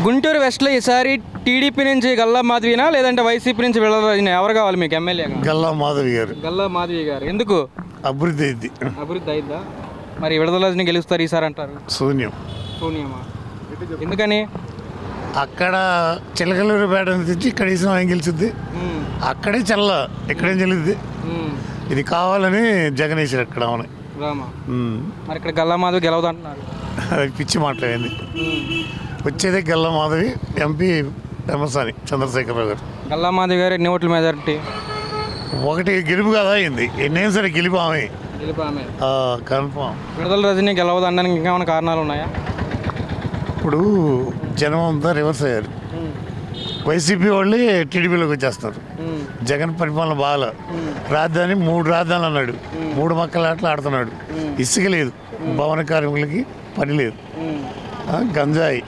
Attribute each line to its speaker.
Speaker 1: గుంటూరు వెస్ట్లో ఈసారి టీడీపీ నుంచి గల్లా మాధవినా లేదంటే వైసీపీ నుంచి వెళ్ళరాజునా ఎవరు కావాలి మీకు ఎమ్మెల్యేగా?
Speaker 2: గల్లా మాధవి గారు.
Speaker 1: గల్లా మాధవి గారు. ఎందుకు?
Speaker 2: అభివృద్ధి అయింది.
Speaker 1: అభివృద్ధి అయిద్దా? మరి విడదరాజుని గెలుస్తారు ఈసారి అంటారు.
Speaker 2: శూన్యం.
Speaker 1: శూన్యమా? ఎందుకని?
Speaker 2: అక్కడ చిలకలూరు పేట నుంచి ఇక్కడ వేసిన ఆయన గెలిచింది. అక్కడే చల్ల, ఇక్కడేం చెల్లింది. ఇది కావాలని జగన్ వేసారు అక్కడ. అవును
Speaker 1: రామా. మరి ఇక్కడ గల్లా మాధవి గెలవదు అంటున్నారు.
Speaker 2: అది పిచ్చి మాట్లాడింది. వచ్చేదే గల్లా మాధవి, ఎంపీ పెమసాని చంద్రశేఖరరావు గారు.
Speaker 1: గల్లా మాధవి గారు ఎన్ని ఓట్ల మెజారిటీ?
Speaker 2: ఒకటి గెలుపు కదా అయింది. ఎన్నైనా సరే గెలుపు ఆమె కన్ఫామ్.
Speaker 1: విడుదల రజనీ గెలవదు అనడానికి ఇంకా ఏమైనా కారణాలు ఉన్నాయా?
Speaker 2: ఇప్పుడు జనం అంతా రివర్స్ అయ్యారు. వైసీపీ వాళ్ళే టీడీపీలోకి వచ్చేస్తారు. జగన్ పరిపాలన బాగా. రాజధాని 3 రాజధానులు అన్నాడు. 3 మక్కల ఆటలు ఆడుతున్నాడు. ఇసుక లేదు, భవన కార్మికులకి పని లేదు, గంజాయి.